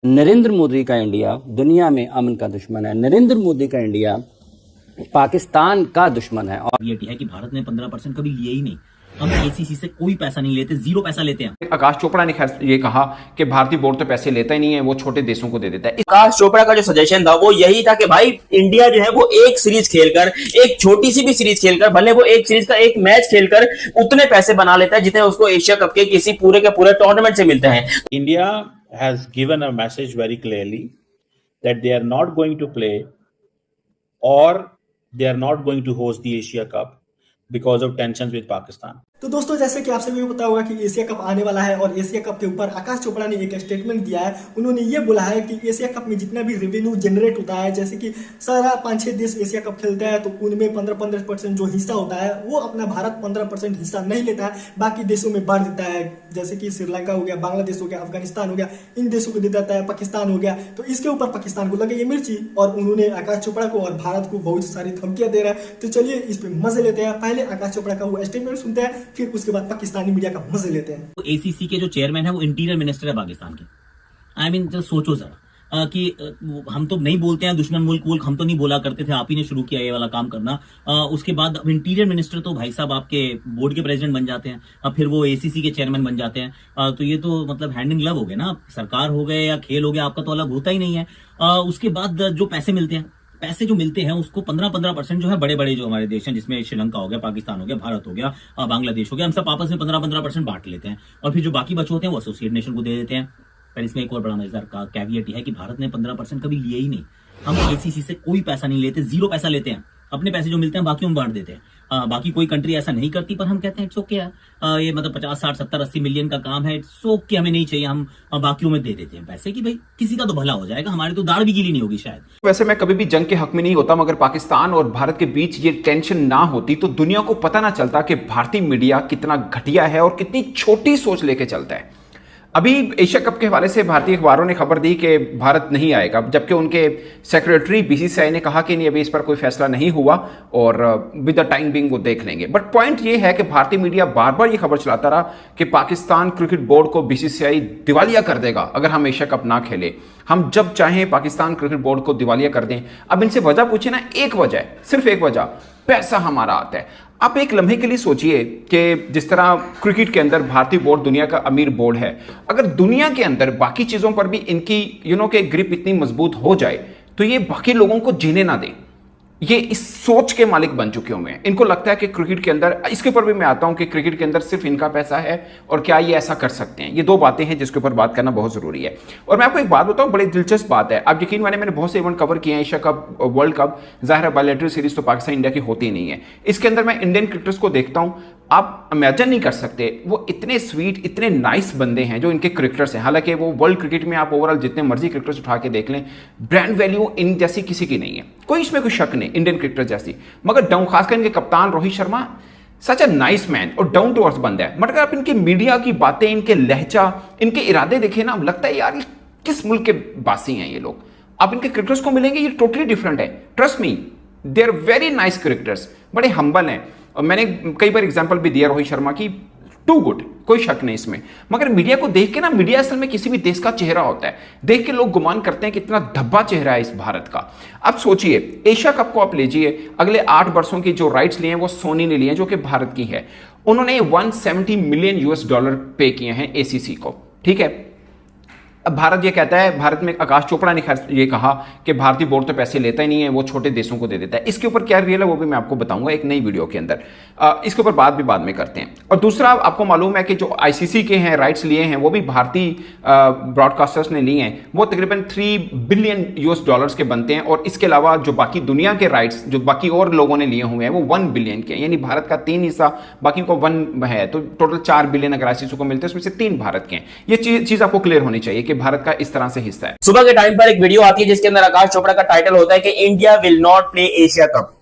नरेंद्र मोदी का इंडिया दुनिया में अमन का दुश्मन है। नरेंद्र मोदी का इंडिया पाकिस्तान का दुश्मन है। और ये है कि भारत ने 15% कभी लिए ही नहीं। हम एसीसी से कोई पैसा नहीं लेते, जीरो पैसा लेते हैं। आकाश चोपड़ा ने खैर ये कहा कि भारतीय बोर्ड तो पैसे लेता ही नहीं है, वो छोटे देशों को दे देता है। आकाश चोपड़ा का जो सजेशन था वो यही था कि भाई इंडिया जो है वो एक सीरीज खेलकर, एक छोटी सी भी सीरीज खेलकर, भले वो एक सीरीज का एक मैच खेलकर उतने पैसे बना लेता है जितने उसको एशिया कप के किसी पूरे के पूरे टूर्नामेंट से मिलते हैं। India has given a message very clearly that they are not going to play or they are not going to host the Asia Cup because of tensions with Pakistan. तो दोस्तों, जैसे कि आप सभी को पता होगा कि एशिया कप आने वाला है और एशिया कप के ऊपर आकाश चोपड़ा ने एक स्टेटमेंट दिया है। उन्होंने ये बोला है कि एशिया कप में जितना भी रेवेन्यू जनरेट होता है, जैसे कि सारा 5-6 देश एशिया कप खेलता है तो उनमें 15% जो हिस्सा होता है वो अपना भारत 15% हिस्सा नहीं लेता है, बाकी देशों में बांट देता है। जैसे कि श्रीलंका हो गया, बांग्लादेश हो गया, अफगानिस्तान हो गया, इन देशों को दे देता है, पाकिस्तान हो गया। तो इसके ऊपर पाकिस्तान को लगे ये मिर्ची और उन्होंने आकाश चोपड़ा को और भारत को बहुत सारी धमकियां दे रहा है। तो चलिए इस पर मजे लेते हैं। पहले आकाश चोपड़ा का वो स्टेटमेंट सुनते हैं, फिर उसके बाद पाकिस्तानी मीडिया का मजे लेते हैं। तो एसीसी के जो चेयरमैन है वो इंटीरियर मिनिस्टर है पाकिस्तान के। आई मीन सोचो जरा कि हम तो नहीं बोलते हैं दुश्मन मुल्क हम तो नहीं बोला करते थे, आप ही ने शुरू किया ये वाला काम करना। उसके बाद इंटीरियर मिनिस्टर तो भाई साहब आपके बोर्ड के प्रेसिडेंट बन जाते हैं, अब फिर वो एसीसी के चेयरमैन बन जाते हैं। तो ये तो मतलब हैंड इन ग्लव हो गए ना, सरकार हो गए या खेल हो गया, आपका तो अलग होता ही नहीं है। उसके बाद जो पैसे मिलते हैं उसको 15% जो है बड़े बड़े जो हमारे देश हैं, जिसमें श्रीलंका हो गया, पाकिस्तान हो गया, भारत हो गया, बांग्लादेश हो गया, हम सब आपस में 15% बांट लेते हैं और फिर जो बाकी बचे होते हैं वो एसोसिएट नेशन को दे देते हैं। पर इसमें एक और बड़ा मजेदार का कैविएट है कि भारत ने 15% कभी लिए ही नहीं। हम एसीसी से कोई पैसा नहीं लेते, जीरो पैसा लेते हैं। अपने पैसे जो मिलते हैं बाकी हम बांट देते हैं। बाकी कोई कंट्री ऐसा नहीं करती, पर हम कहते हैं इट्स ओके यार, ये मतलब 50, 60, 70, 80 मिलियन का काम है, इट्स ओके, हमें नहीं चाहिए, हम बाकियों में दे देते हैं पैसे कि भाई किसी का तो भला हो जाएगा, हमारी तो दाढ़ भी गीली नहीं होगी शायद। वैसे मैं कभी भी जंग के हक में नहीं होता, मगर पाकिस्तान और भारत के बीच ये टेंशन ना होती तो दुनिया को पता ना चलता कि भारतीय मीडिया कितना घटिया है और कितनी छोटी सोच लेके चलता है। अभी एशिया कप के हवाले से भारतीय अखबारों ने खबर दी कि भारत नहीं आएगा, जबकि उनके सेक्रेटरी बीसीसीआई ने कहा कि नहीं, अभी इस पर कोई फैसला नहीं हुआ और विद द टाइम बिंग वो देख लेंगे। बट पॉइंट ये है कि भारतीय मीडिया बार बार ये खबर चलाता रहा कि पाकिस्तान क्रिकेट बोर्ड को बीसीसीआई दिवालिया कर देगा अगर हम एशिया कप ना खेले, हम जब चाहें पाकिस्तान क्रिकेट बोर्ड को दिवालिया कर दें। अब इनसे वजह पूछे ना, एक वजह है, सिर्फ एक वजह, पैसा हमारा आता है। आप एक लम्हे के लिए सोचिए कि जिस तरह क्रिकेट के अंदर भारतीय बोर्ड दुनिया का अमीर बोर्ड है, अगर दुनिया के अंदर बाकी चीज़ों पर भी इनकी के ग्रिप इतनी मजबूत हो जाए तो ये बाकी लोगों को जीने ना दें। ये इस सोच के मालिक बन चुके हुए हैं। इनको लगता है कि क्रिकेट के अंदर, इसके ऊपर भी मैं आता हूं कि क्रिकेट के अंदर सिर्फ इनका पैसा है और क्या ये ऐसा कर सकते हैं। ये दो बातें हैं जिसके ऊपर बात करना बहुत जरूरी है। और मैं आपको एक बात बताऊं, बड़ी दिलचस्प बात है। आप यकीन माने, मैंने बहुत से इवेंट कवर किए हैं, एशिया कप, वर्ल्ड कप, जाहिर है बायलैटरल सीरीज तो पाकिस्तान इंडिया की होती नहीं है। इसके अंदर मैं इंडियन क्रिकेटर्स को देखता हूं, आप इमेजिन नहीं कर सकते, वो इतने स्वीट, इतने नाइस बंदे हैं जो इनके क्रिकेटर्स हैं। हालांकि वो वर्ल्ड क्रिकेट में आप ओवरऑल जितने मर्जी क्रिकेटर्स उठा के देख लें, ब्रांड वैल्यू इन जैसी किसी की नहीं है, कोई इसमें कोई शक नहीं, इंडियन क्रिकेटर जैसी। मगर डाउन, खासकर इनके कप्तान रोहित शर्मा सच अ नाइस मैन और डाउन टू अर्थ बंदा है। मगर आप इनकी मीडिया की बातें, इनके लहजा, इनके इरादे देखें ना, लगता है यार ये किस मुल्क के बासी हैं ये लोग। आप इनके क्रिकेटर्स को मिलेंगे, ये टोटली डिफरेंट है। Trust me, they are very nice cricketers, बड़े हम्बल हैं। और मैंने कई बार एग्जांपल भी दिया रोहित शर्मा की, टू गुड, कोई शक नहीं इसमें। मगर मीडिया को देख के ना, मीडिया असल में किसी भी देश का चेहरा होता है, देख के लोग गुमान करते हैं कि इतना धब्बा चेहरा है इस भारत का। अब सोचिए, एशिया कप को आप लीजिए, अगले 8 वर्षों की जो राइट्स लिए हैं वो सोनी ने लिए हैं, जो कि भारत की है। उन्होंने $170 मिलियन पे किए हैं एसीसी को, ठीक है। अब भारत ये कहता है, भारत में आकाश चोपड़ा ने खैर ये कहा कि भारतीय बोर्ड तो पैसे लेता ही नहीं है, वो छोटे देशों को दे देता है। इसके ऊपर क्या रियल है वो भी मैं आपको बताऊंगा एक नई वीडियो के अंदर। इसके ऊपर बात भी बाद में करते हैं। और दूसरा, आपको मालूम है कि जो आईसीसी के हैं राइट्स लिए हैं वो भी भारतीय ब्रॉडकास्टर्स ने लिए हैं, वो तकरीबन $3 बिलियन के बनते हैं। और इसके अलावा जो बाकी दुनिया के राइट्स जो बाकी और लोगों ने लिए हुए हैं वो 1 बिलियन के, यानी भारत का 3 हिस्सा, बाकी को 1 है, तो टोटल 4 बिलियन अगर आईसीसी को मिलते हैं उसमें से 3 भारत के हैं। ये चीज आपको क्लियर होनी चाहिए कि भारत का इस तरह से हिस्सा है। सुबह के टाइम पर एक वीडियो आती है जिसके अंदर आकाश चोपड़ा का टाइटल होता है कि India will not play Asia cup.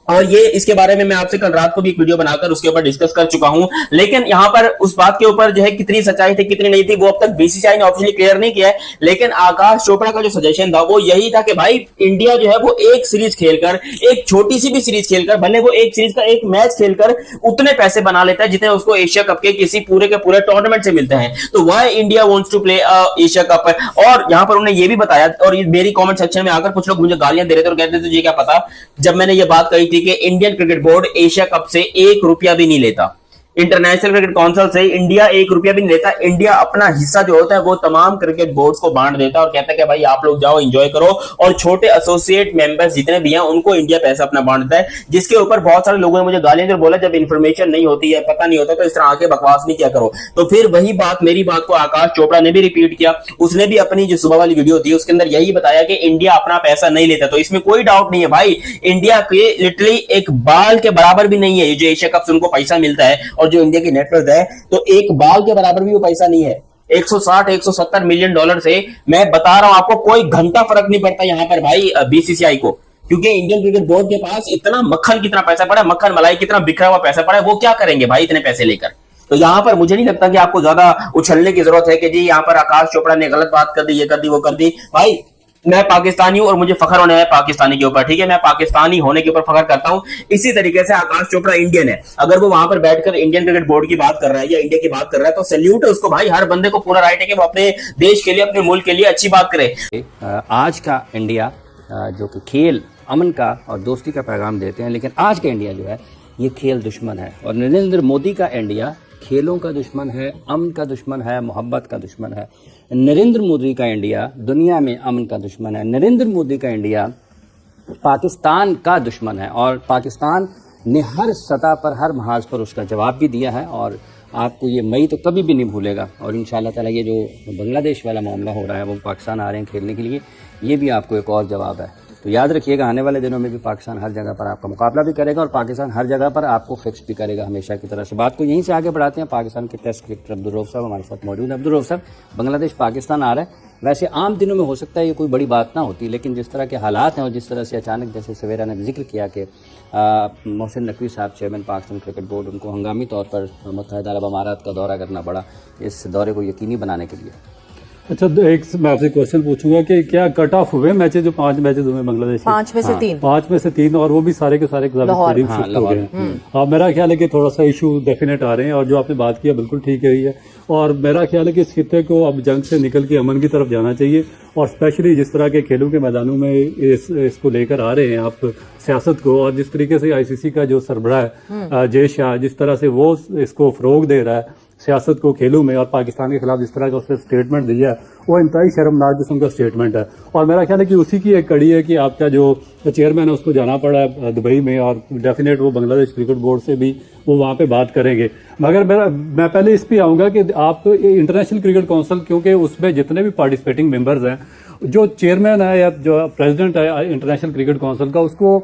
और ये इसके बारे में मैं आपसे कल रात को भी एक वीडियो बनाकर उसके ऊपर डिस्कस कर चुका हूं। लेकिन यहां पर उस बात के ऊपर जो है कितनी सच्चाई थी कितनी नहीं थी वो अब तक बीसीसीआई ने ऑफिशियली क्लियर नहीं किया है। लेकिन आकाश चोपड़ा का जो सजेशन था वो यही था कि भाई इंडिया जो है वो एक सीरीज खेलकर, एक छोटी सी भी सीरीज खेलकर, भले वो एक सीरीज का एक मैच खेलकर उतने पैसे बना लेता है जितने उसको एशिया कप के किसी पूरे के पूरे टूर्नामेंट से मिलते हैं। तो why India wants to play Asia cup. और यहां पर उन्होंने ये भी बताया, और मेरी कमेंट सेक्शन में आकर कुछ लोग मुझे गालियां दे रहे थे और कहते थे तुझे क्या पता, जब मैंने ये बात कही थी कि Indian cricket board Asia cup से 1 रुपया भी नहीं लेता, इंटरनेशनल क्रिकेट काउंसिल से इंडिया 1 रुपया भी नहीं लेता। इंडिया अपना हिस्सा जो होता है वो तमाम क्रिकेट बोर्ड्स को बांट देता है और कहता है कि भाई आप लोग जाओ एंजॉय करो, और छोटे एसोसिएट मेंबर्स जितने भी हैं उनको इंडिया पैसा अपना बांटता है। जिसके ऊपर बहुत सारे लोगों ने मुझे गालियां दी, बोला जब इन्फॉर्मेशन नहीं होती है, पता नहीं होता तो इस तरह आके बकवास नहीं किया करो। तो फिर वही बात, मेरी बात को आकाश चोपड़ा ने भी रिपीट किया। उसने भी अपनी जो सुबह वाली वीडियो थी उसके अंदर यही बताया कि इंडिया अपना पैसा नहीं लेता। तो इसमें कोई डाउट नहीं है भाई, इंडिया के लिटरली एक बाल के बराबर भी नहीं है ये जो एशिया कप से उनको पैसा मिलता है, और जो इंडिया की नेटवर्थ है तो एक बाल के बराबर भी वो पैसा नहीं है। 160-170 मिलियन डॉलर से मैं बता रहा हूं आपको कोई घंटा फर्क नहीं पड़ता यहां पर भाई बीसीसीआई को, क्योंकि इंडियन क्रिकेट बोर्ड के पास इतना मक्खन कितना पैसा पड़ा है, मक्खन मलाई कितना बिखरा हुआ पैसा पड़ा है, वो क्या करेंगे भाई इतने पैसे लेकर। तो यहां पर मुझे नहीं लगता कि आपको ज्यादा उछलने की जरूरत है कि जी यहां पर आकाश चोपड़ा ने गलत बात कर दी, ये कर दी, वो कर दी। भाई मैं पाकिस्तानी हूं और मुझे फखर होना है पाकिस्तानी के ऊपर, ठीक है, मैं पाकिस्तानी होने के ऊपर फखर करता हूं। इसी तरीके से आकाश चोपड़ा इंडियन है, अगर वो वहां पर बैठकर इंडियन क्रिकेट बोर्ड की बात कर रहा है या इंडिया की बात कर रहा है तो सैल्यूट है उसको भाई। हर बंदे को पूरा राइट है कि वो अपने देश के लिए, अपने मुल्क के लिए अच्छी बात करे। आज का इंडिया जो कि खेल अमन का और दोस्ती का पैगाम देते हैं, लेकिन आज का इंडिया जो है ये खेल दुश्मन है। और नरेंद्र मोदी का इंडिया खेलों का दुश्मन है, अमन का दुश्मन है, मोहब्बत का दुश्मन है। नरेंद्र मोदी का इंडिया दुनिया में अमन का दुश्मन है। नरेंद्र मोदी का इंडिया पाकिस्तान का दुश्मन है, और पाकिस्तान ने हर सतह पर, हर महाज पर उसका जवाब भी दिया है। और आपको ये मई तो कभी भी नहीं भूलेगा। और इंशाल्लाह ताला ये जो बांग्लादेश वाला मामला हो रहा है, वो पाकिस्तान आ रहे हैं खेलने के लिए, ये भी आपको एक और जवाब है। तो याद रखिएगा आने वाले दिनों में भी पाकिस्तान हर जगह पर आपका मुकाबला भी करेगा, और पाकिस्तान हर जगह पर आपको फिक्स भी करेगा हमेशा की तरह से। बात को यहीं से आगे बढ़ाते हैं। पाकिस्तान के टेस्ट क्रिकेटर अब्दुल रऊफ साहब हमारे साथ मौजूद है। अब्दुल रऊफ साहब, बांग्लादेश पाकिस्तान आ रहा है, वैसे आम दिनों में हो सकता है ये कोई बड़ी बात ना होती, लेकिन जिस तरह के हालात हैं और जिस तरह से अचानक, जैसे सवेरा ने जिक्र किया कि मोहसिन नकवी साहब चेयरमैन पाकिस्तान क्रिकेट बोर्ड, उनको हंगामी तौर पर मुत्तहिदा अरब अमारात का दौरा करना पड़ा इस दौरे को यकीनी बनाने के लिए। अच्छा, एक मैं आपसे क्वेश्चन पूछूंगा कि क्या कट ऑफ हुए मैचेज, जो 5 मैचेज हुए बांग्लादेश के? 5 में से 3। 5 में से 3, और वो भी सारे के सारे स्टेडियम शिफ्ट हो गए हैं। हाँ, मेरा ख्याल है कि थोड़ा सा इशू डेफिनेट आ रहे हैं, और जो आपने बात किया बिल्कुल ठीक है ही है। और मेरा ख्याल है कि इस खित्ते को अब जंग से निकल के अमन की तरफ जाना चाहिए, और स्पेशली जिस तरह के खेलों के मैदानों में इसको लेकर आ रहे हैं आप सियासत को, और जिस तरीके से आईसीसी का जो सरबराह है जय शाह, जिस तरह से वो इसको फरोग दे रहा है सियासत को खेलों में, और पाकिस्तान के खिलाफ जिस तरह का उसने स्टेटमेंट दिया है, वो इंतहाई शर्मनाक किस्म का स्टेटमेंट है। और मेरा ख्याल है कि उसी की एक कड़ी है कि आपका जो चेयरमैन है उसको जाना पड़ा है दुबई में, और डेफिनेट वो बांग्लादेश क्रिकेट बोर्ड से भी वो वहाँ पे बात करेंगे। मगर मैं पहले इस पे आऊँगा कि आप इंटरनेशनल क्रिकेट काउंसिल, क्योंकि उसमें जितने भी पार्टिसिपेटिंग मेंबर्स हैं, जो चेयरमैन है या जो प्रेसिडेंट है इंटरनेशनल क्रिकेट काउंसिल का,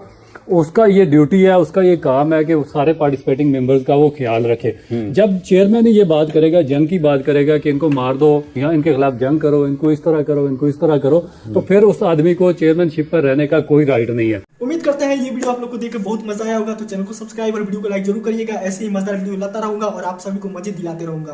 उसका ये ड्यूटी है, उसका ये काम है कि वो सारे पार्टिसिपेटिंग मेंबर्स का वो ख्याल रखे। जब चेयरमैन ये बात करेगा, जंग की बात करेगा कि इनको मार दो या इनके खिलाफ जंग करो, इनको इस तरह करो, इनको इस तरह करो, तो फिर उस आदमी को चेयरमैनशिप पर रहने का कोई राइट नहीं है। उम्मीद करते हैं ये वीडियो आप लोग को देखकर बहुत मजा आया होगा। तो चैनल को सब्सक्राइब और वीडियो को लाइक जरूर करिएगा। ऐसे ही मजेदार वीडियो लाता रहूंगा और आप सभी को मजे दिलाते रहूंगा।